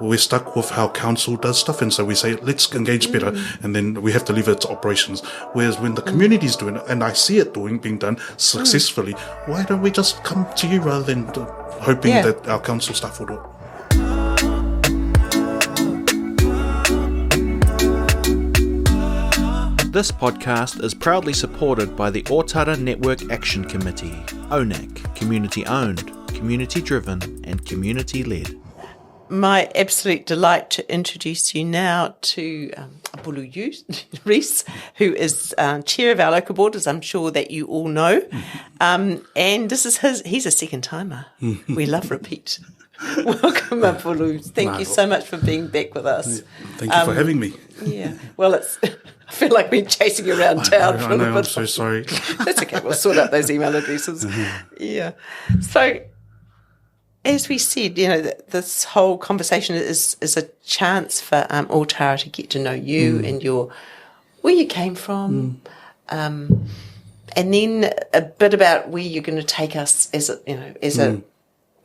we're stuck with how council does stuff, and so we say, let's engage better, and then we have to leave it to operations. Whereas when the community's doing it, and I see it being done successfully, why don't we just come to you rather than hoping that our council staff will do it? This podcast is proudly supported by the Ōtara Network Action Committee, ONAC, community-owned, community-driven and community-led. My absolute delight to introduce you now to Apulu Reece, who is chair of our local board, as I'm sure that you all know. And this is he's a second timer. We love repeat. Welcome, Apulu. Thank you so much for being back with us. Thank you for having me. Yeah, well, I feel like we're chasing you around town. I know, I'm so sorry. That's okay, we'll sort out those email addresses. Yeah. So, as we said, this whole conversation is a chance for Ōtara to get to know you and where you came from, and then a bit about where you're going to take us as a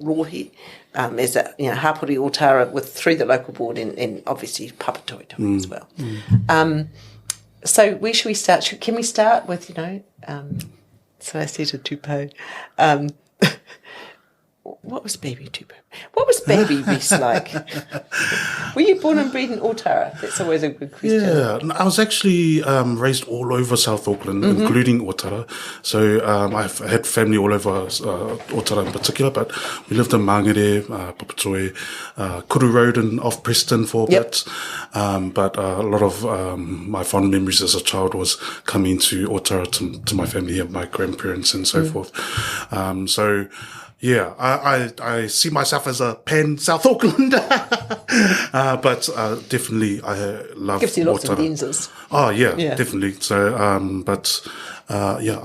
rohi, as a hapori Ōtara through the local board and obviously Papatoetoe as well. So where should we start? Can we start with so I said a tupo. What was baby tupo? What was baby Reece like? Were you born and bred in Ōtara? That's always a good question. Yeah, I was actually raised all over South Auckland, including Ōtara. So I've had family all over Ōtara in particular, but we lived in Mangere, Papatoe, Kuru Road and off Preston for a bit. But a lot of my fond memories as a child was coming to Ōtara to my family and my grandparents and so forth. So yeah, I see myself as a pan South Auckland, but definitely I love Gives you lots Ōtara. of lenses. Oh yeah, definitely. So, I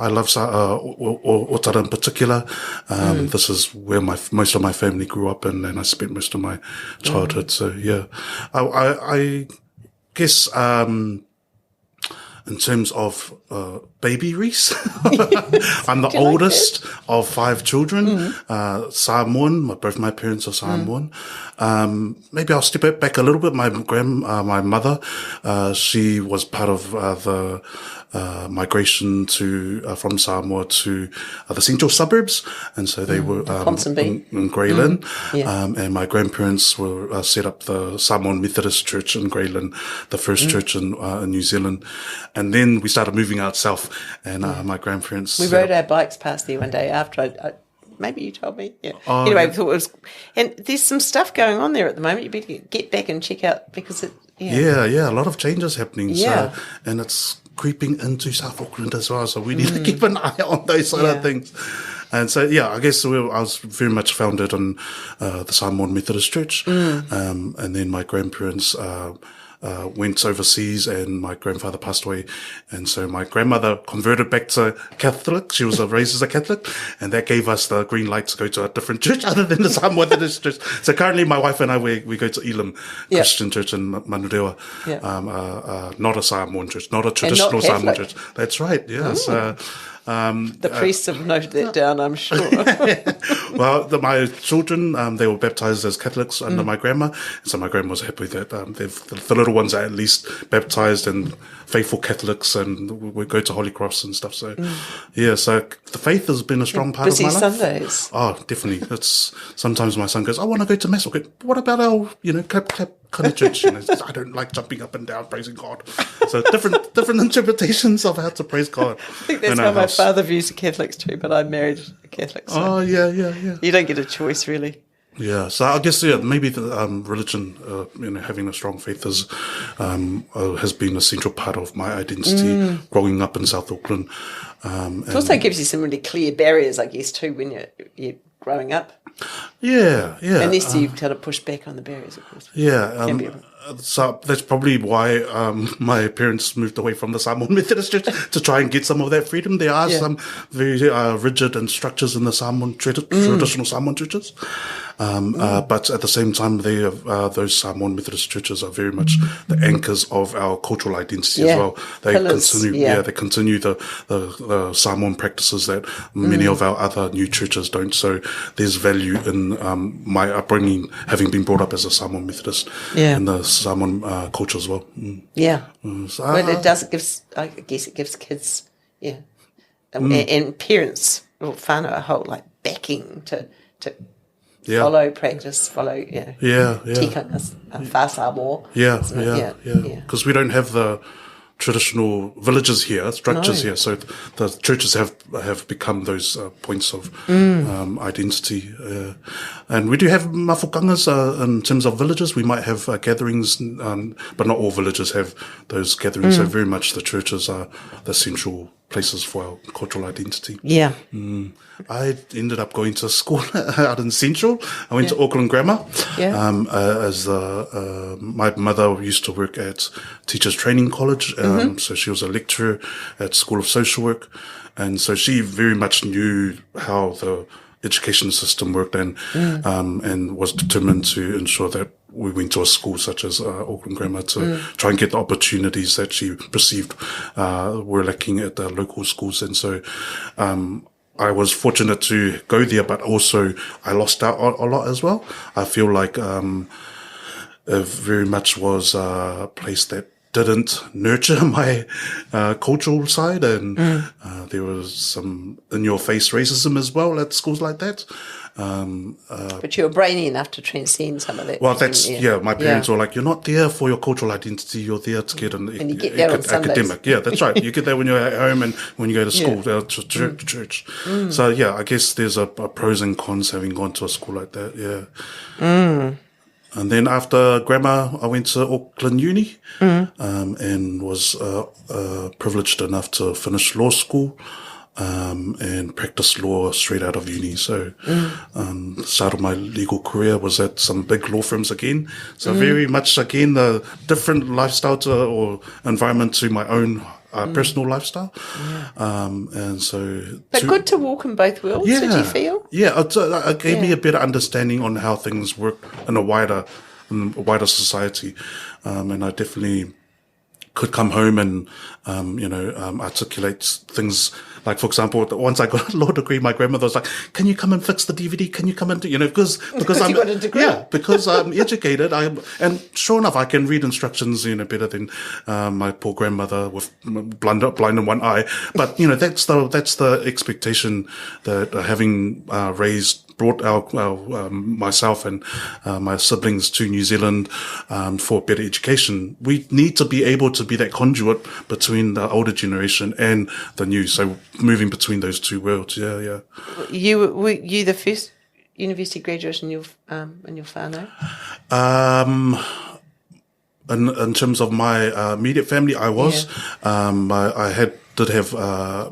love Ōtara in particular. This is where most of my family grew up in, and I spent most of my childhood. So yeah, I guess in terms of baby Reece, I'm the oldest of 5 children, Samoan. Both my parents are Samoan. Maybe I'll step back a little bit. My mother, she was part of the migration from Samoa to the central suburbs, and so they were in Grey Lynn, and my grandparents were set up the Samoan Methodist Church in Grey Lynn, the first church in New Zealand, and then we started moving out south, and my grandparents. We rode our bikes past there one day after I maybe you told me. Yeah. Anyway, we thought it was, and there's some stuff going on there at the moment. You better get back and check out because it. Yeah, a lot of changes happening. Yeah, so, and it's creeping into South Auckland as well, so we need to keep an eye on those sort of things. And so, I guess I was very much founded on the Samoan Methodist Church, and then my grandparents went overseas, and my grandfather passed away, and so my grandmother converted back to Catholic. She was raised as a Catholic, and that gave us the green light to go to a different church other than the Samoan Methodist Church. So currently my wife and I, we go to Elam Christian Church in Manurewa, not a Samoan church, not a traditional Samoan church. That's right, so the priests have noted that down, I'm sure. Well, my children, they were baptized as Catholics under my grandma, so my grandma was happy that the little ones are at least baptized and faithful Catholics, and we go to Holy Cross and stuff. So, so the faith has been a strong part of my life. Busy Sundays. Oh, definitely. It's sometimes my son goes, I want to go to mass. Okay, what about our, clap kind of church? I don't like jumping up and down praising God. So different interpretations of how to praise God. I think that's how my father views the Catholics too, but I married a Catholic. So yeah. You don't get a choice, really. Yeah, so I guess maybe the religion, having a strong faith has been a central part of my identity growing up in South Auckland. It also gives you some really clear barriers, I guess, too, when you're growing up. Yeah. Unless you've kind of pushed back on the barriers, of course. Yeah. So that's probably why my parents moved away from the Samoan Methodist Church to try and get some of that freedom. There are some very rigid and structures in the Samoan traditional Samoan churches. But at the same time, those Samoan Methodist churches are very much the anchors of our cultural identity as well. They continue the Samoan practices that many of our other new churches don't. So there's value in in my upbringing, having been brought up as a Samoan Methodist, and the Samoan culture as well. Yeah. So, Well, it does. I guess it gives kids, and parents or whānau a whole backing to follow, practice, tikanga whāsa more. Because we don't have the traditional villages here, structures here, so the churches have become those points of identity, and we do have mafukangas in terms of villages. We might have gatherings, but not all villages have those gatherings. So very much the churches are the central places for our cultural identity. I ended up going to school out in Central. I went to Auckland Grammar. As my mother used to work at Teachers Training College, so she was a lecturer at School of Social Work, and so she very much knew how the education system worked, and was determined to ensure that we went to a school such as Auckland Grammar to try and get the opportunities that she perceived were lacking at the local schools. And so I was fortunate to go there, but also I lost out a lot as well. I feel like it very much was a place that didn't nurture my cultural side, and there was some in-your-face racism as well at schools like that. But you were brainy enough to transcend some of that. Well, that's, my parents were like, you're not there for your cultural identity, you're there to get an and you get that on academic. Yeah, that's right. You get that when you're at home and when you go to school, to church. So, I guess there's a pros and cons having gone to a school like that, And then after grammar, I went to Auckland Uni, and was privileged enough to finish law school, and practice law straight out of uni. So, the start of my legal career was at some big law firms again. So very much again, a different lifestyle or environment to my own personal lifestyle. And so. But good to walk in both worlds, did you feel? Yeah, it gave me a better understanding on how things work in a wider society. And I definitely could come home and, articulate things. Like, for example, once I got a law degree, my grandmother was like, can you come and fix the DVD? Can you come and do, because I'm, you got a degree. Because I'm educated. And sure enough, I can read instructions, better than, my poor grandmother with blind in one eye. But, that's the expectation that having, brought myself and my siblings to New Zealand for better education. We need to be able to be that conduit between the older generation and the new. So moving between those two worlds, Were you the first university graduate in your whānau? In terms of my immediate family, I was. I did have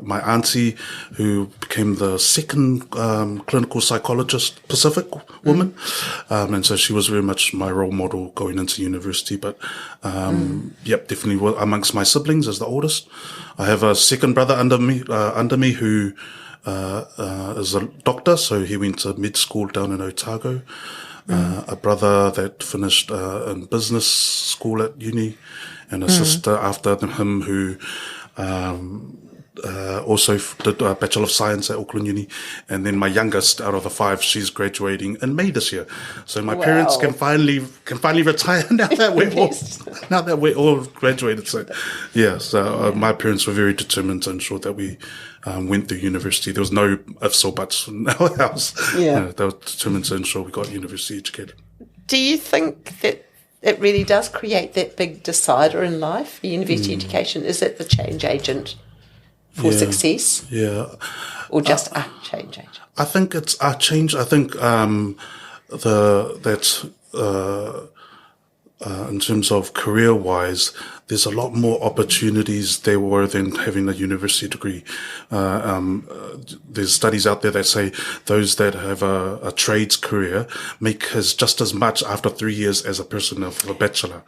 my auntie, who became the second clinical psychologist Pacific woman, and so she was very much my role model going into university. But definitely amongst my siblings as the oldest. I have a second brother under me who is a doctor, so he went to med school down in Otago. A brother that finished in business school at uni, and a sister after him who also did a Bachelor of Science at Auckland Uni. And then my youngest out of the 5, she's graduating in May this year. So my parents can finally retire now that we're all graduated. So my parents were very determined to ensure that we went through university. There was no ifs or buts in our house. They were determined to ensure we got university educated. Do you think that it really does create that big decider in life, university education? Is it the change agent for success? Yeah. Or just a change agent? I think it's a change. I think in terms of career-wise, there's a lot more opportunities there were than having a university degree. There's studies out there that say those that have a trades career make just as much after 3 years as a person of a bachelor.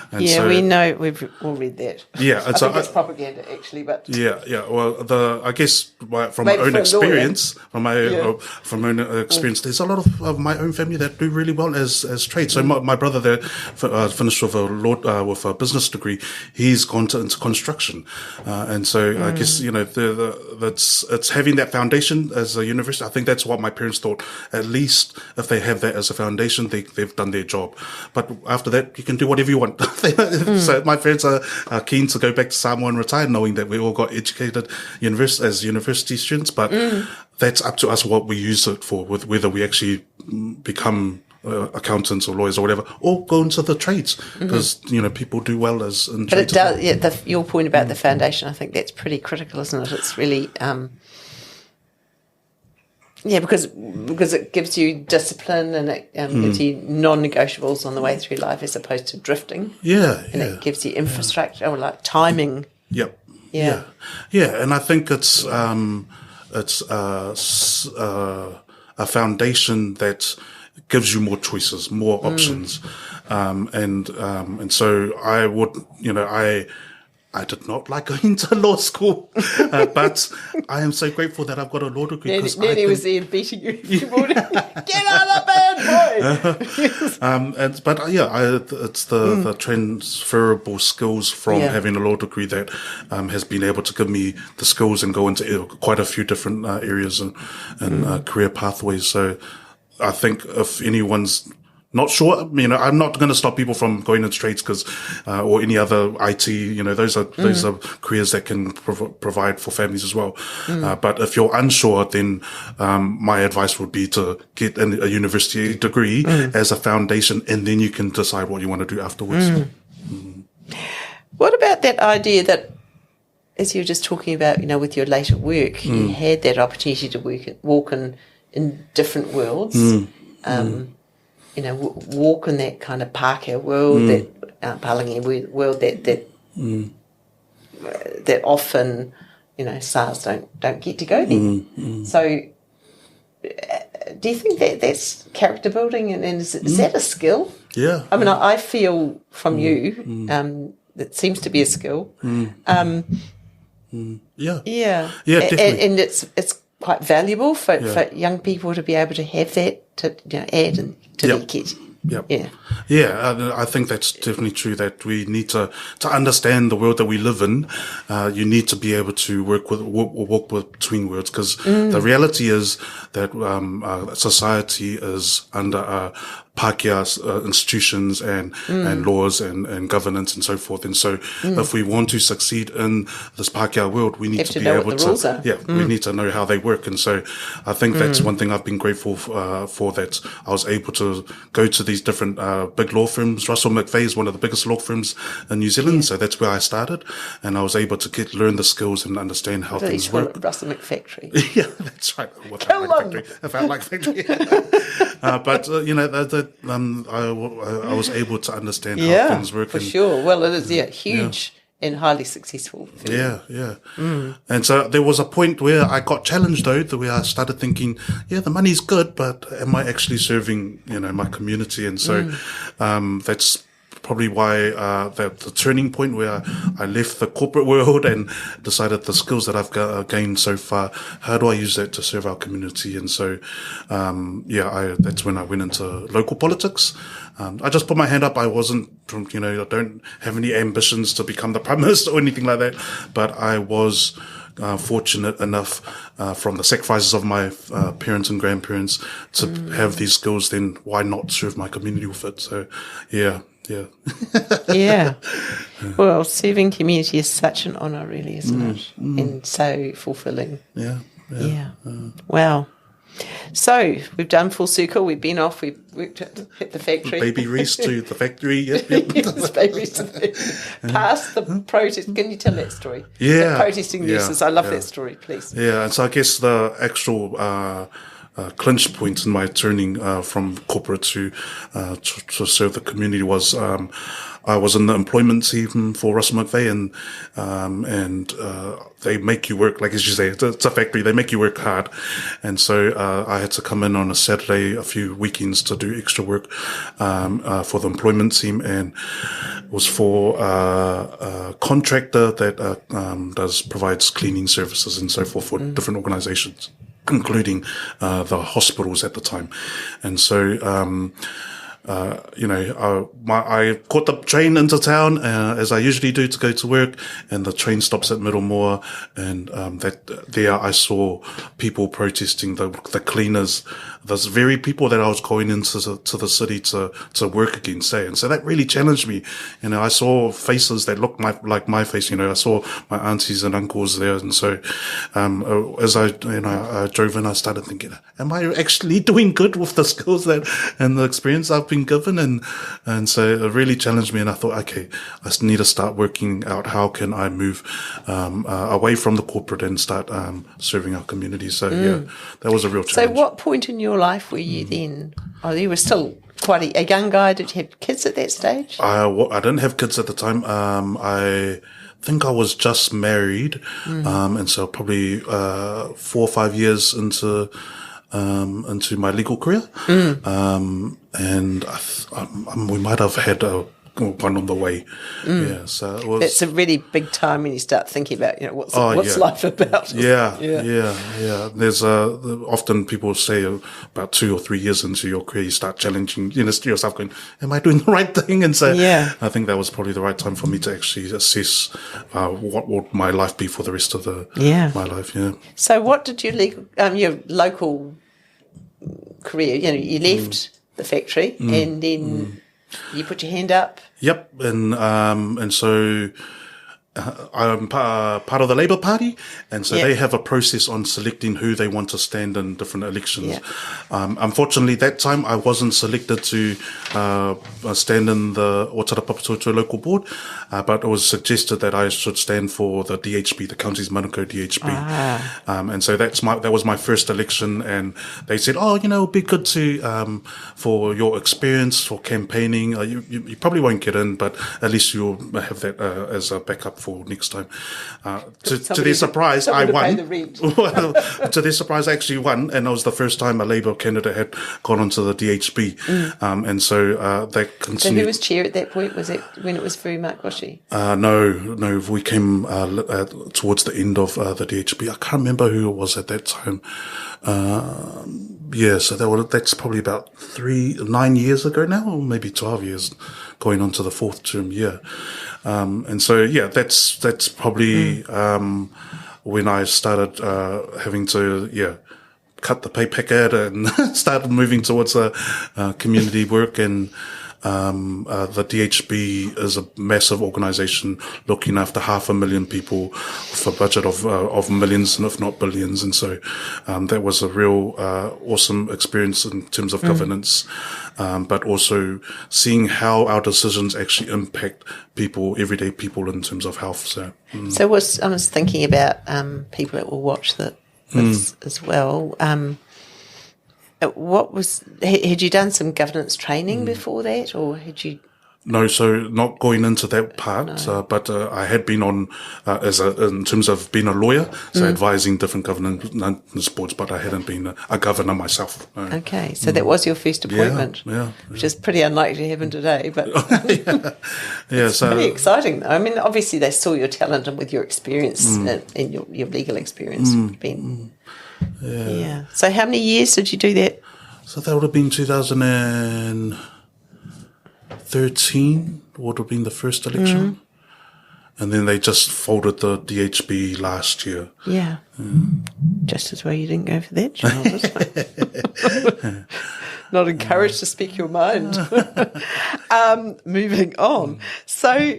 And we know, we've all read that. Yeah, I think it's propaganda actually, but well, I guess from my own experience, there's a lot of my own family that do really well as trades. So my brother there finished with a business degree. he's gone into construction. And so I guess, it's having that foundation as a university. I think that's what my parents thought. At least if they have that as a foundation, they've done their job. But after that, you can do whatever you want. So my parents are keen to go back to Samoa and retire, knowing that we all got educated as university students. But that's up to us what we use it for, whether we actually become accountants or lawyers or whatever, or go into the trades, because people do well as in trades. But it does. Your point about the foundation, I think that's pretty critical, isn't it? It's really, because it gives you discipline, and it gives you non-negotiables on the way through life, as opposed to drifting. It gives you infrastructure, or like timing. Yeah, and I think it's a foundation that gives you more choices, more options. And so I would, I did not like going to law school, but I am so grateful that I've got a law degree. Nanny was there beating you every morning. Get out of bed, boy! It's the transferable skills from having a law degree that has been able to give me the skills and go into quite a few different areas and career pathways. So I think if anyone's not sure, I'm not going to stop people from going into trades or any other IT, those are careers that can provide for families as well. But if you're unsure, then my advice would be to get a university degree as a foundation, and then you can decide what you want to do afterwards. What about that idea that, as you were just talking about, with your later work, you had that opportunity to walk in different worlds, walk in that kind of Pākehā world, that Palangi world that often, SARS don't get to go there. So, do you think that's character building, and is that a skill? Yeah. I mean, I feel from you that seems to be a skill. Yeah. Yeah. Yeah, definitely. And it's quite valuable for young people to be able to have that to add to their kit. I think that's definitely true, that we need to understand the world that we live in. You need to be able to walk between worlds, because the reality is that society is under Pākehā institutions and laws and governance and so forth. And so if we want to succeed in this Pākehā world, we need to be able to, we need to know how they work. And so I think that's one thing I've been grateful for, that I was able to go to these different big law firms. Russell McVeigh is one of the biggest law firms in New Zealand. So that's where I started, and I was able to learn the skills and understand how things work. Russell McFactory. Yeah, that's right. I felt like factory. But I was able to understand how things work. For sure. Well, it is huge and highly successful. And so there was a point where I got challenged, though, where I started thinking, the money's good, but am I actually serving, my community? And so that's probably why the turning point where I left the corporate world and decided the skills that I've gained so far, how do I use that to serve our community? And so, that's when I went into local politics. I just put my hand up. I wasn't, I don't have any ambitions to become the Prime Minister or anything like that, but I was fortunate enough from the sacrifices of my parents and grandparents to have these skills. Then why not serve my community with it? So, yeah. Well, serving community is such an honour, really, isn't it? And so fulfilling. Wow. So we've done full circle. We've been off. We've worked at the factory. Baby Reece to the factory. Yep. Yes, Baby Reece to the factory. Past the protest. Can you tell that story? Yeah. The protesting nurses. I love that story. Please. Yeah, and so I guess the actual clinch point in my turning from corporate to serve the community was I was in the employment team for Russell McVeigh, and they make you work, like as you say, it's a factory. They make you work hard, and so I had to come in on a Saturday, a few weekends to do extra work for the employment team, and it was for a contractor that provides cleaning services and so forth for different organisations, including the hospitals at the time. And so I caught the train into town, as I usually do to go to work, and the train stops at Middlemore, and, there I saw people protesting, the cleaners, those very people that I was going into to the city to work against, and so that really challenged me. I saw faces that looked like my face, I saw my aunties and uncles there, and so, as I drove in, I started thinking, am I actually doing good with the skills and the experience I've been given? And so it really challenged me, and I thought, okay, I need to start working out how can I move away from the corporate and start serving our community. So that was a real challenge. So what point in your life were you then? Oh, you were still quite a young guy. Did you have kids at that stage? I didn't have kids at the time. I think I was just married, and so probably 4 or 5 years into my legal career, and we might have had one on the way. Yeah, so it was. It's a really big time when you start thinking about what's life about. Yeah. There's often people say about 2 or 3 years into your career you start challenging yourself, going, am I doing the right thing? And so I think that was probably the right time for me to actually assess what would my life be for the rest of my life. Yeah. So what did your local career? You left the factory and then. You put your hand up? Yep, and so I'm part of the Labour Party, and so they have a process on selecting who they want to stand in different elections. Yeah. Unfortunately, that time I wasn't selected to stand in the Ōtara-Papatoetoe Local Board, but it was suggested that I should stand for the DHB, the county's Manukau DHB. And so that was my first election, and they said, it'd be good to for your experience for campaigning. You probably won't get in, but at least you'll have that as a backup for next time. To their surprise, I won. To their surprise, I actually won, and it was the first time a Labour candidate had gone onto the DHB. And so that continued. So who was chair at that point? Was it when it was through Mark Washi? No, we came towards the end of the DHB. I can't remember who it was at that time. So that's probably about 9 years ago now, or maybe 12 years, going on to the 4th term year. And so, that's probably when I started having to, cut the pay packet and started moving towards community work. And the DHB is a massive organisation looking after 500,000 people with a budget of millions, and if not billions. And so that was a real awesome experience in terms of governance, but also seeing how our decisions actually impact people, everyday people, in terms of health. So I was thinking about people that will watch this as well. Had you done some governance training before that, or had you? No, so not going into that part, but I had been on in terms of being a lawyer, so advising different governance boards, but I hadn't been a governor myself. No. Okay, so that was your first appointment, which is pretty unlikely to happen today, but it's pretty exciting though. I mean, obviously they saw your talent and with your experience and your legal experience. So how many years did you do that? So that would have been 2013 would have been the first election. And then they just folded the DHB last year. Yeah. Just as well you didn't go for that, Charles. Not encouraged to speak your mind. Moving on. So,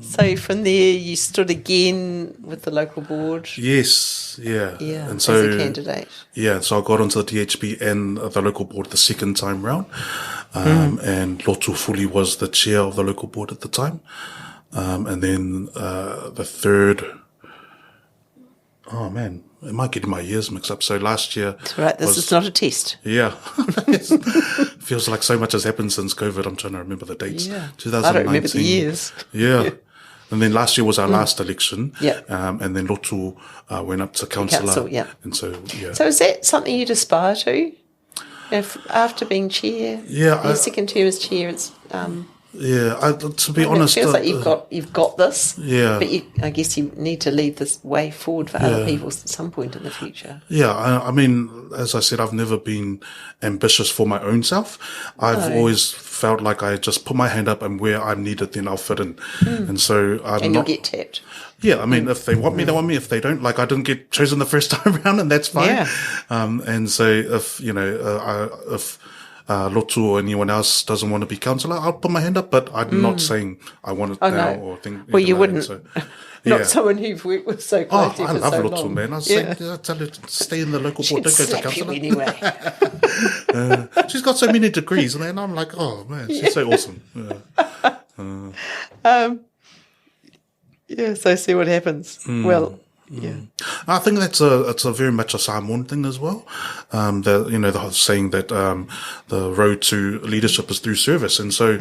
So from there you stood again with the local board? Yes, and so, as a candidate. Yeah, so I got onto the DHB and the local board the second time round. And Lotu Fuli was the chair of the local board at the time. And then the third... Oh, man, am I getting my years mixed up? So last year... That's right, this is not a test. Yeah. Feels like so much has happened since COVID. I'm trying to remember the dates. Yeah. 2019. I don't remember the years. Yeah. And then last year was our last election. Yeah. And then Lotu went up to councillor. And so, So is that something you'd aspire to? After being chair? Yeah. Your second term as chair, it's... To be honest, it feels like you've got this. Yeah, but I guess you need to lead this way forward for other people at some point in the future. Yeah, I mean, as I said, I've never been ambitious for my own self. I've always felt like I just put my hand up, and where I'm needed, then I'll fit in. And so you'll get tapped. Yeah, I mean, if they want me, they want me. If they don't, like, I didn't get chosen the first time around, and that's fine. Yeah. And so if if Lotu or anyone else doesn't want to be councillor, I'll put my hand up, but I'm not saying I want it now or think. Well, you wouldn't. So, Not someone you've worked with so closely I for love so Lotu, long. man. I was saying, tell her to stay in the local board, don't go to slap councillor. you anyway. She's got so many degrees, and I'm like, oh man, she's so awesome. So see what happens. Well, I think it's a very much a Samoan thing as well. The whole saying that the road to leadership is through service, and so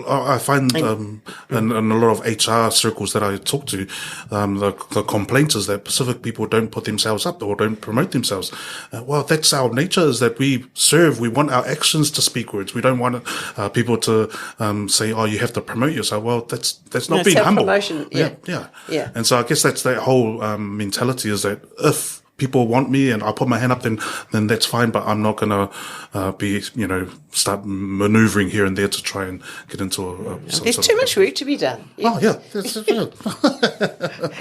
I find in a lot of HR circles that I talk to, the complaint is that Pacific people don't put themselves up or don't promote themselves. Well, that's our nature, is that we serve. We want our actions to speak words. We don't want people to say, "Oh, you have to promote yourself." Well, that's not being humble. Yeah. And so I guess that's that whole mentality, is that if people want me and I put my hand up, then that's fine, but I'm not going to be, start manoeuvring here and there to try and get into there's too much work to be done. Oh, yeah.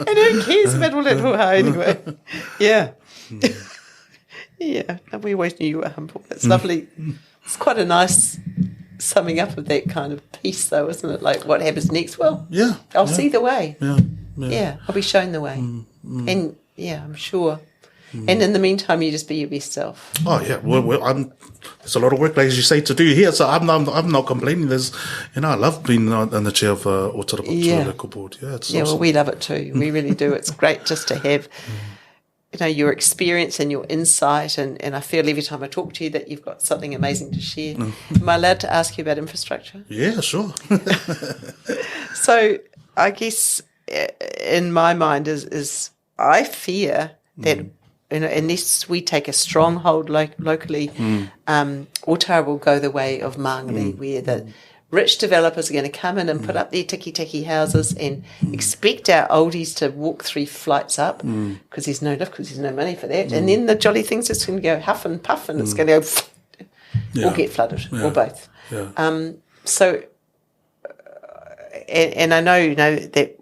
And who cares about all that hoo-ha anyway? Yeah. Yeah. And we always knew you were humble. It's lovely. It's quite a nice summing up of that kind of piece, though, isn't it? Like, what happens next? Well, I'll see the way. Yeah, I'll be shown the way. And, I'm sure. And in the meantime, you just be your best self. Oh, yeah. Well, there's a lot of work, as you say, to do here, so I'm not complaining. I love being in the chair of Ōtara-Papatoetoe Local Board. Yeah, it's awesome. Well, we love it too. We really do. It's great just to have your experience and your insight, and I feel every time I talk to you that you've got something amazing to share. Am I allowed to ask you about infrastructure? Yeah, sure. So I guess in my mind is I fear that unless we take a stronghold locally, Ōtara will go the way of Māori, where the rich developers are going to come in and put up their tiki houses and expect our oldies to walk 3 flights up because there's no lift, because there's no money for that. And then the jolly thing's just going to go huff and puff, and it's going to go or get flooded or both. Yeah. So, and I know, that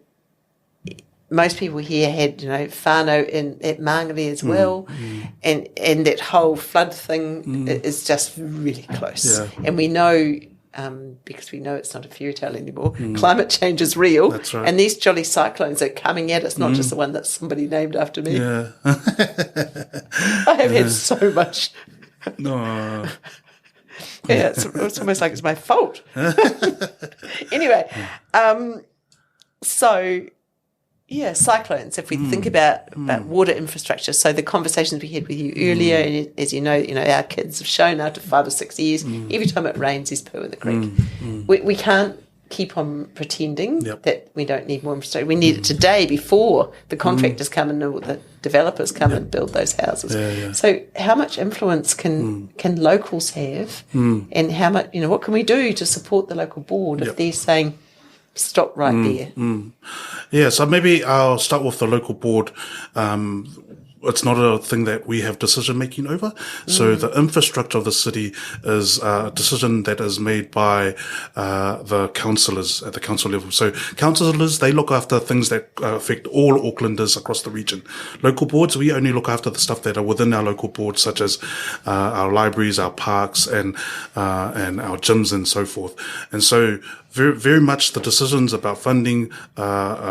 most people here had, whānau at Māngere as well, and that whole flood thing is just really close. Yeah. And we know, because we know it's not a fairy tale anymore, climate change is real. That's right. And these jolly cyclones are coming at us, not just the one that somebody named after me. Yeah. I have had so much. No. Yeah, it's almost like it's my fault. Anyway, so... Yeah, cyclones. If we think about water infrastructure, so the conversations we had with you earlier, and as you know, our kids have shown after 5 or 6 years, every time it rains, there's poo in the creek. We can't keep on pretending that we don't need more infrastructure. We need it today before the contractors come and the developers come and build those houses. Yeah. So, how much influence can locals have, and how much what can we do to support the local board if they're saying, stop right there? Yeah, so maybe I'll start with the local board. It's not a thing that we have decision-making over. So the infrastructure of the city is a decision that is made by the councillors at the council level. So councillors, they look after things that affect all Aucklanders across the region. Local boards, we only look after the stuff that are within our local board, such as our libraries, our parks, and our gyms and so forth. And so very, very much the decisions about funding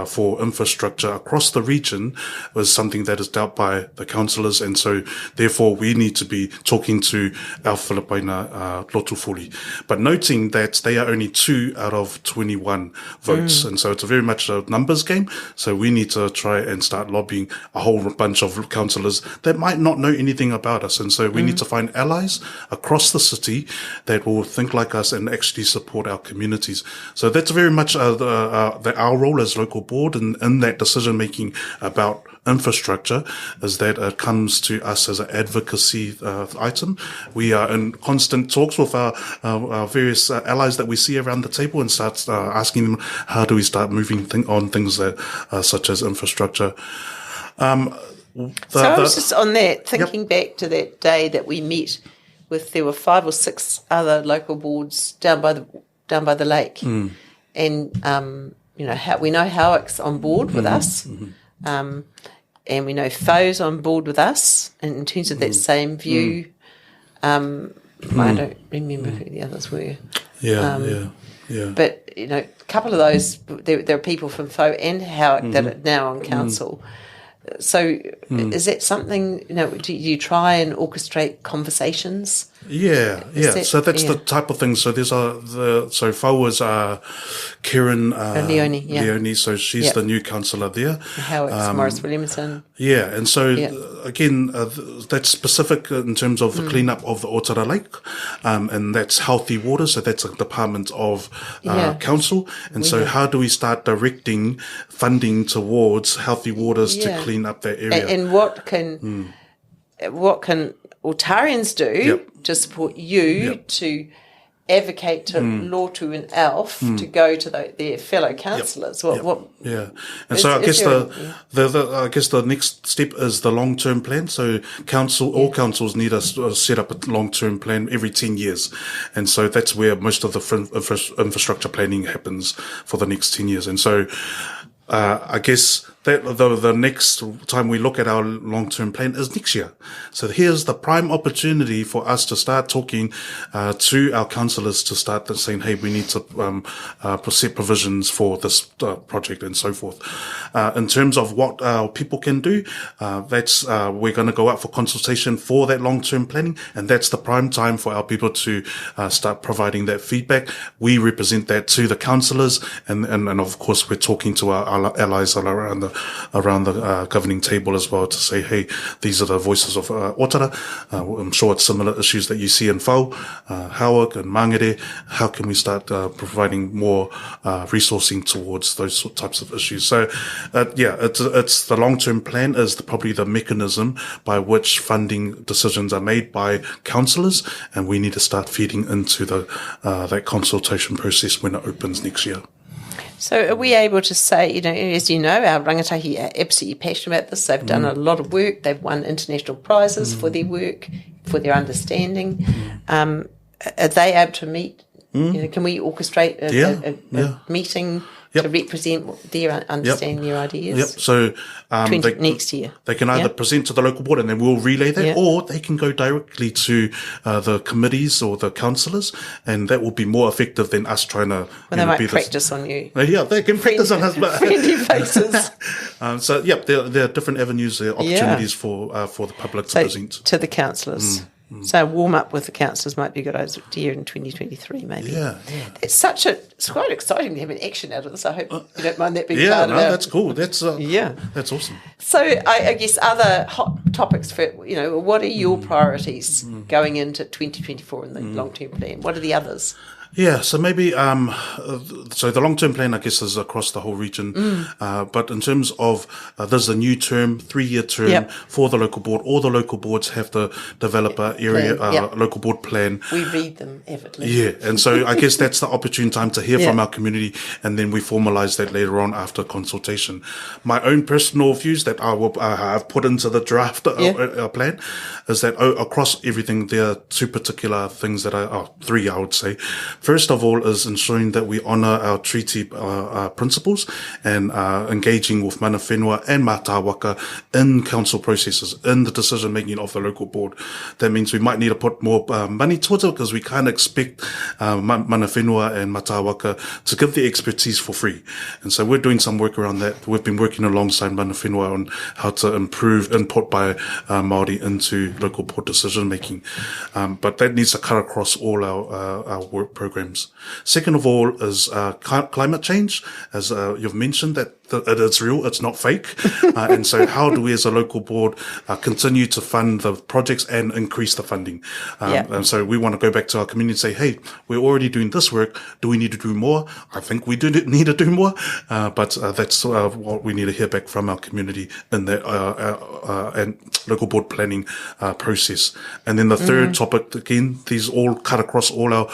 for infrastructure across the region was something that is dealt by the councillors, and so therefore we need to be talking to our Filipaina Lotu Fuli. But noting that they are only 2 out of 21 votes, and so it's very much a numbers game. So we need to try and start lobbying a whole bunch of councillors that might not know anything about us, and so we need to find allies across the city that will think like us and actually support our communities. So that's very much our role as local board in that decision making about infrastructure is that it comes to us as an advocacy item. We are in constant talks with our various allies that we see around the table and start asking them, how do we start moving on things that such as infrastructure. So I was just on that, thinking back to that day that we met with, there were 5 or 6 other local boards down by the lake, and we know Howick's on board with us, and we know Fo's on board with us, and in terms of that same view. I don't remember who the others were. But a couple of those, there are people from Fo and Howick that are now on council. So is that something, do you try and orchestrate conversations? Yeah. So that's the type of thing. So there's so Fo was Karen Leone, so she's the new councillor there. Howick's Morris Williamson. Yeah, and so again, that's specific in terms of the cleanup of the Ōtara Lake, and that's healthy water. So that's a department of council. And so how do we start directing funding towards healthy waters to clean up that area? And what can Otarians do to support you to advocate to Lotu and Alf to go to their fellow councillors? And so I guess the next step is the long-term plan. So all councils need to set up a long-term plan every 10 years, and so that's where most of the infrastructure planning happens for the next 10 years. And so I guess that the next time we look at our long-term plan is next year. So here's the prime opportunity for us to start talking to our councillors to start saying, hey, we need to set provisions for this project and so forth. In terms of what our people can do, we're going to go out for consultation for that long-term planning, and that's the prime time for our people to start providing that feedback. We represent that to the councillors, and of course we're talking to our allies around the governing table as well to say, hey, these are the voices of Ōtara. I'm sure it's similar issues that you see in Fo, Howick and Mangere. How can we start providing more resourcing towards those types of issues? So, it's the long-term plan is probably the mechanism by which funding decisions are made by councillors, and we need to start feeding into that consultation process when it opens next year. So are we able to say, as you know, our rangatahi are absolutely passionate about this. They've done a lot of work. They've won international prizes for their work, for their understanding. Are they able to meet? Can we orchestrate a meeting to represent their understanding, their ideas? So next year. They can either present to the local board and then we'll relay that, or they can go directly to the committees or the councillors, and that will be more effective than us trying to. Well, they might practice on you. Yeah, they can practice on us. Friendly faces. There are different avenues, opportunities for the public to present to the councillors. So warm up with the councillors might be a good idea in 2023, maybe. Yeah. It's quite exciting to have an action out of this. I hope you don't mind that being part of it. Yeah, that's cool. That's awesome. So I guess other hot topics for, what are your priorities going into 2024 in the long-term plan? What are the others? Yeah, so maybe, so the long-term plan, I guess, is across the whole region. But in terms of, there's a new term, 3-year term for the local board. All the local boards have to develop a local board plan. We read them avidly. Yeah, and so I guess that's the opportune time to hear from our community, and then we formalise that later on after consultation. My own personal views that I have put into the draft plan is that across everything, there are 2 particular things that 3, I would say. First of all is ensuring that we honour our treaty principles and engaging with mana whenua and mātā waka in council processes, in the decision-making of the local board. That means we might need to put more money towards it, because we can't expect mana whenua and mātā waka to give the expertise for free. And so we're doing some work around that. We've been working alongside mana whenua on how to improve input by Māori into local board decision-making. But that needs to cut across all our work programs. Second of all is climate change. As you've mentioned, that it is real, it's not fake. And so how do we as a local board continue to fund the projects and increase the funding? And so we want to go back to our community and say, hey, we're already doing this work. Do we need to do more? I think we do need to do more. But that's what we need to hear back from our community in that and local board planning process. And then the third topic, again, these all cut across all our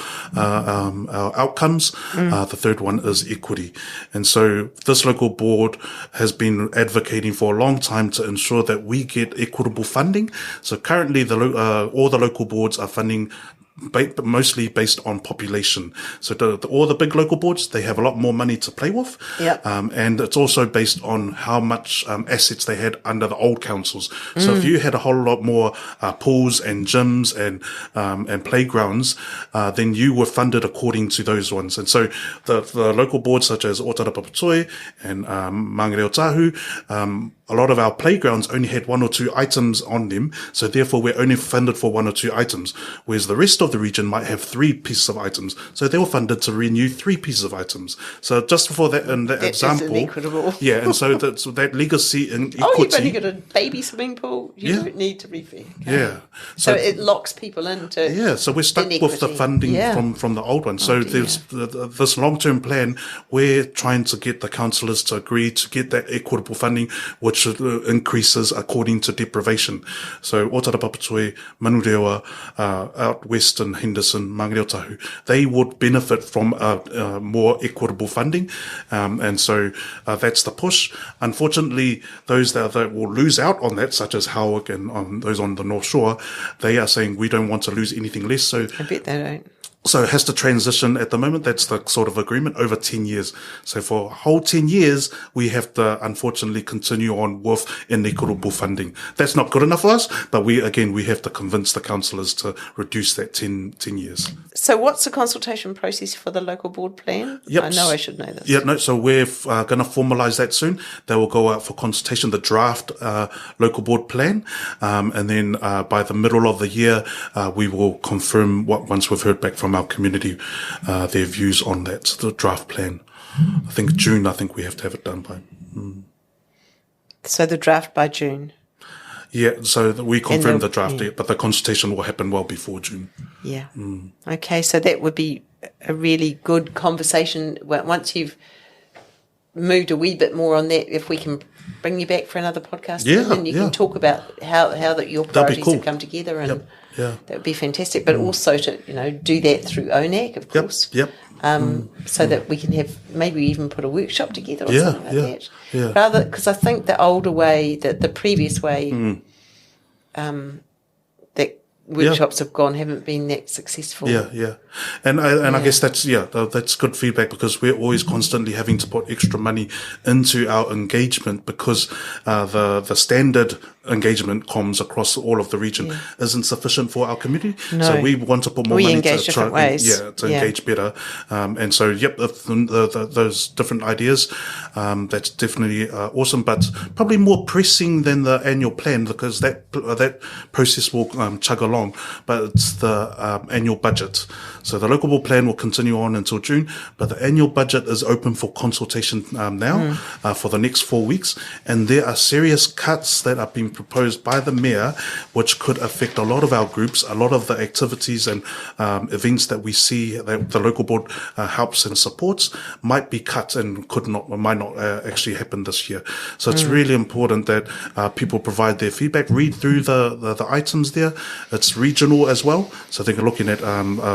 outcomes. The third one is equity. And so this local board has been advocating for a long time to ensure that we get equitable funding. So currently all the local boards are funding mostly based on population. So all the big local boards, they have a lot more money to play with. And it's also based on how much assets they had under the old councils. So if you had a whole lot more pools and gyms and playgrounds, then you were funded according to those ones. And so the local boards such as Ōtara-Papatoetoe and Māngere Otahu, a lot of our playgrounds only had 1 or 2 items on them, so therefore we're only funded for 1 or 2 items, whereas the rest of the region might have 3 pieces of items, so they were funded to renew 3 pieces of items. So just for that, in that example, inequitable. and so that legacy and equity. Oh, you've only got a baby swimming pool. You don't need to refit. Okay. So it locks people into. So we're stuck with the funding from the old one. So there's this long-term plan. We're trying to get the councillors to agree to get that equitable funding, which increases according to deprivation. So Ōtara-Papatoetoe, Manukau, out west in Henderson, Māngere Otahu, they would benefit from more equitable funding. And so that's the push. Unfortunately, those that will lose out on that, such as Howick and those on the North Shore, they are saying we don't want to lose anything less. So I bet they don't. So it has to transition at the moment. That's the sort of agreement over 10 years. So for a whole 10 years, we have to unfortunately continue on with inequitable funding. That's not good enough for us, but we have to convince the councillors to reduce that 10 years. So what's the consultation process for the local board plan? I know I should know this. So we're going to formalise that soon. They will go out for consultation, the draft local board plan. And then by the middle of the year, we will confirm once we've heard back from our community, their views on that, the draft plan. I think June, we have to have it done by. So the draft by June? Yeah, so we confirm the draft, but the consultation will happen well before June. Yeah. Okay, so that would be a really good conversation once you've moved a wee bit more on that, if we can bring you back for another podcast, and you can talk about how that your priorities have come together, and that would be fantastic. But also to do that through ONAC, of course. So that we can have maybe even put a workshop together or something like that. Rather, because I think the older way, the previous way, that workshops have gone haven't been that successful. And I guess that's good feedback, because we're always constantly having to put extra money into our engagement, because the standard engagement comms across all of the region isn't sufficient for our community. So we want to put more money to try ways. To engage better. And so those different ideas, that's definitely awesome, but probably more pressing than the annual plan, because that process will chug along, but it's the annual budget. So the local board plan will continue on until June, but the annual budget is open for consultation now for the next 4 weeks. And there are serious cuts that are being proposed by the mayor, which could affect a lot of our groups, a lot of the activities and events that we see that the local board helps and supports might be cut and might not actually happen this year. So it's really important that people provide their feedback, read through the items there. It's regional as well. So they're looking at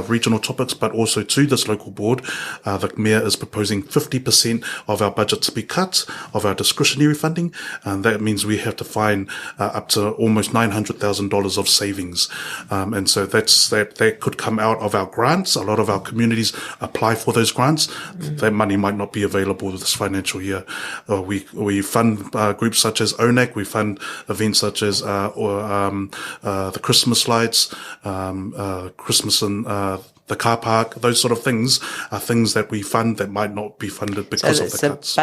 regional topics, but also to this local board, the mayor is proposing 50% of our budget to be cut, of our discretionary funding, and that means we have to find up to almost $900,000 of savings, and so that could come out of our grants. A lot of our communities apply for those grants. That money might not be available this financial year. We fund groups such as ONAC. We fund events such as the Christmas lights, Christmas in the car park. Those sort of things are things that we fund that might not be funded because of the cuts.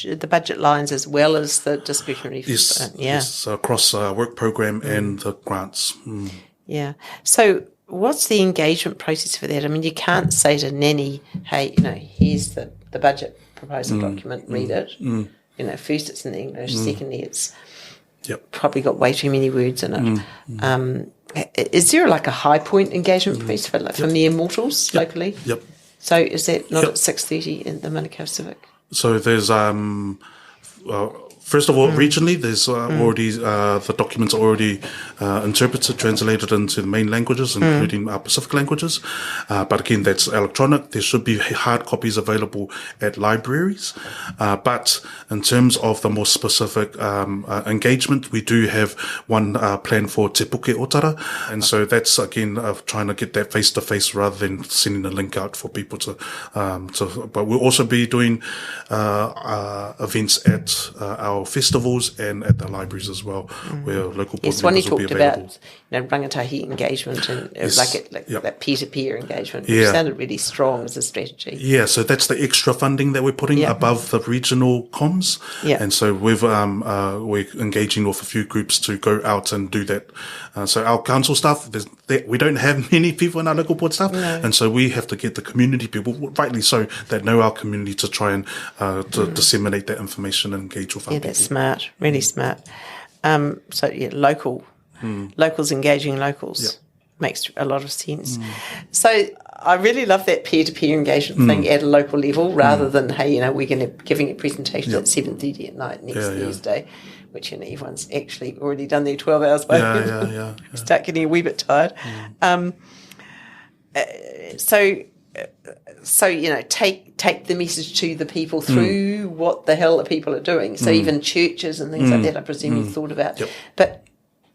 The budget lines as well as the discretionary. Yes, across work program and the grants. Yeah. So what's the engagement process for that? I mean, you can't say to Nanny, hey, here's the budget proposal document, read it. First it's in English, secondly it's probably got way too many words in it. Is there like a high point engagement piece for mere mortals locally? Yep. So is that not at 6:30 in the Manukau Civic? So there's first of all, regionally, there's already the documents are already interpreted, translated into the main languages, including Pacific languages. But again, that's electronic. There should be hard copies available at libraries. But in terms of the more specific engagement, we do have one plan for Te Puke Otara. And so that's, again, trying to get that face-to-face rather than sending a link out for people to but we'll also be doing events at our festivals and at the libraries as well, where local board members will be available. About, rangatahi engagement and that peer-to-peer engagement, which sounded really strong as a strategy. Yeah, so that's the extra funding that we're putting above the regional comms. Yeah. And so we're engaging with a few groups to go out and do that. So our council staff, we don't have many people in our local board staff, and so we have to get the community people, rightly so, that know our community to try and to disseminate that information and engage with our people. That's smart, really smart. Locals engaging locals makes a lot of sense. So I really love that peer-to-peer engagement thing at a local level, rather than we're going to giving a presentation at 7:30 at night next Thursday, which everyone's actually already done their 12 hours by then. Start getting a wee bit tired. So take the message to the people through what the hell the people are doing. So even churches and things like that, I presume you've thought about. Yep. But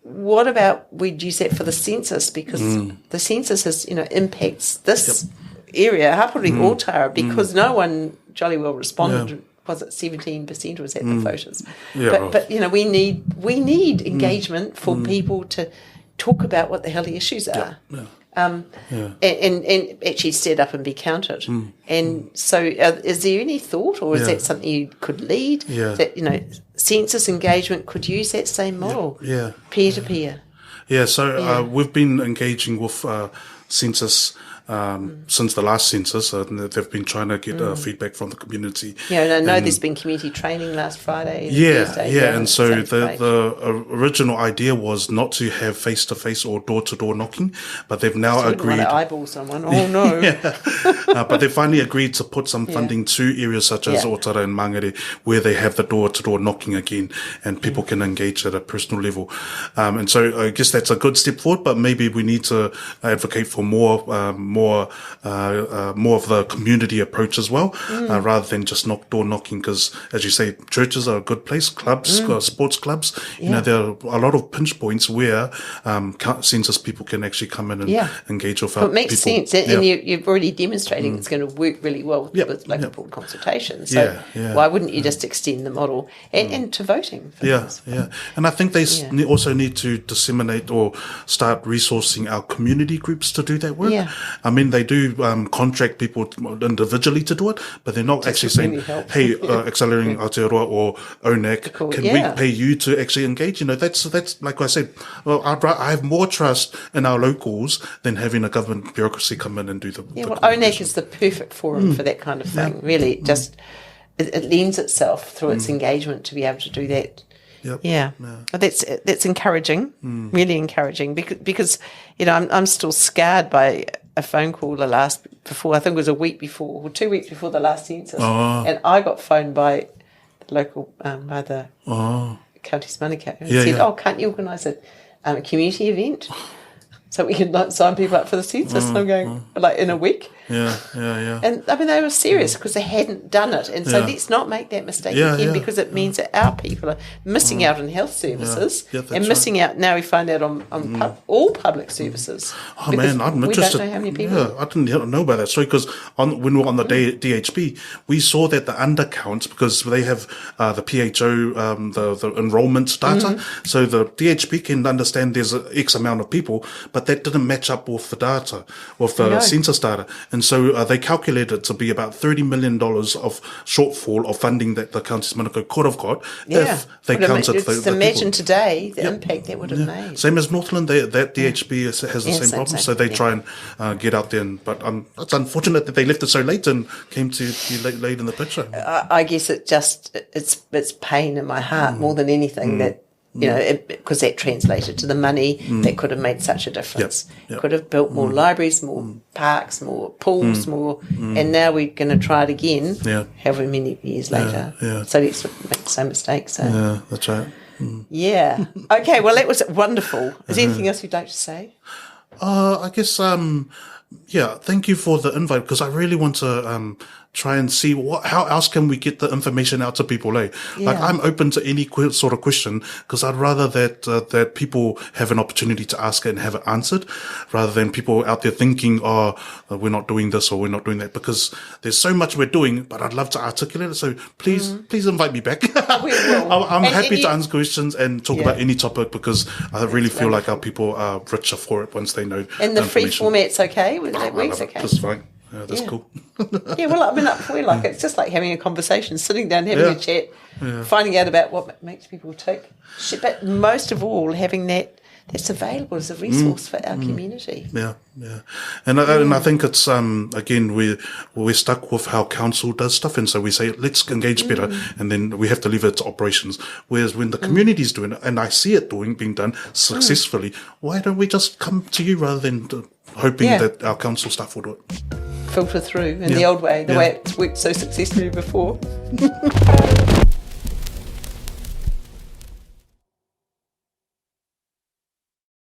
what about we'd use that for the census, because the census has impacts this area, Hapuri Ōtara, because no one jolly well responded. Was it 17% or was that the voters? But we need engagement for people to talk about what the hell the issues are. And actually stand up and be counted. And so is there any thought, or is that something you could lead, that census engagement could use that same model, peer-to-peer? So we've been engaging with census since the last census, and they've been trying to get feedback from the community. I know there's been community training last Friday. And so the original idea was not to have face-to-face or door-to-door knocking, but they've now agreed. Want to eyeball someone? Oh no! But they finally agreed to put some funding to areas such as Ōtara and Mangere, where they have the door-to-door knocking again, and people can engage at a personal level. And so I guess that's a good step forward, but maybe we need to advocate for more of the community approach as well, rather than just door knocking. Because, as you say, churches are a good place, clubs, sports clubs. There are a lot of pinch points where census people can actually come in and engage with our people. It makes sense, and you've already demonstrating it's going to work really well with local board consultation. So why wouldn't you just extend the model and to voting? And I think they also need to disseminate or start resourcing our community groups to do that work. I mean, they do contract people individually to do it, but they're not actually saying, hey, Accelerating Aotearoa or ONAC, can we pay you to actually engage? That's like I said, well, I have more trust in our locals than having a government bureaucracy come in and do the ONAC is the perfect forum for that kind of thing. Really, it lends itself through its engagement to be able to do that. That's encouraging, really encouraging, because I'm still scarred by a phone call I think it was a week before or 2 weeks before the last census, and I got phoned by the local by the county's Manukau and said, can't you organise a community event so we can sign people up for the census? And I'm going, in a week? And I mean, they were serious because they hadn't done it. And so let's not make that mistake again, because it means that our people are missing out on health services and missing out, now we find out, on all public services. Oh, man, I'm interested. We don't know how many people. I didn't know about that story, because when we were on the DHB, we saw that the undercounts, because they have the PHO, the enrollment data. So the DHB can understand there's X amount of people, but but that didn't match up with the data, with the census data. And so they calculated it to be about $30 million of shortfall of funding that the counties Manukau could have got if they counted the imagine people. Today the impact that would have made. Same as Northland, that DHB has the same problem, so they try and get out there. But it's unfortunate that they left it so late and came to be late in the picture. I guess it's pain in my heart more than anything that, you know, because that translated to the money that could have made such a difference. Yep. Could have built more libraries, more parks, more pools, and now we're going to try it again, however many years later. So let's make the same mistakes. So. Yeah, that's right. Yeah. Okay, well, that was wonderful. Is there anything else you'd like to say? I guess, thank you for the invite, because I really want to try and see how else can we get the information out to people, eh? Like, I'm open to any sort of question, because I'd rather that people have an opportunity to ask it and have it answered, rather than people out there thinking, we're not doing this or we're not doing that, because there's so much we're doing, but I'd love to articulate it. So please invite me back. We will. I'm happy to answer questions and talk about any topic, because I really feel like our people are richer for it once they know. And the free format's okay? That works okay? That's fine. That's cool. Well, I mean, we like it. It's just like having a conversation, sitting down, having a chat, finding out about what makes people tick. But most of all, having that's available as a resource for our community. Yeah. And I think it's, again, we're stuck with how council does stuff. And so we say, let's engage better. And then we have to leave it to operations. Whereas when the community's doing it, and I see it being done successfully, why don't we just come to you rather than hoping that our council staff will do it? Filter through in the old way, the way it's worked so successfully before.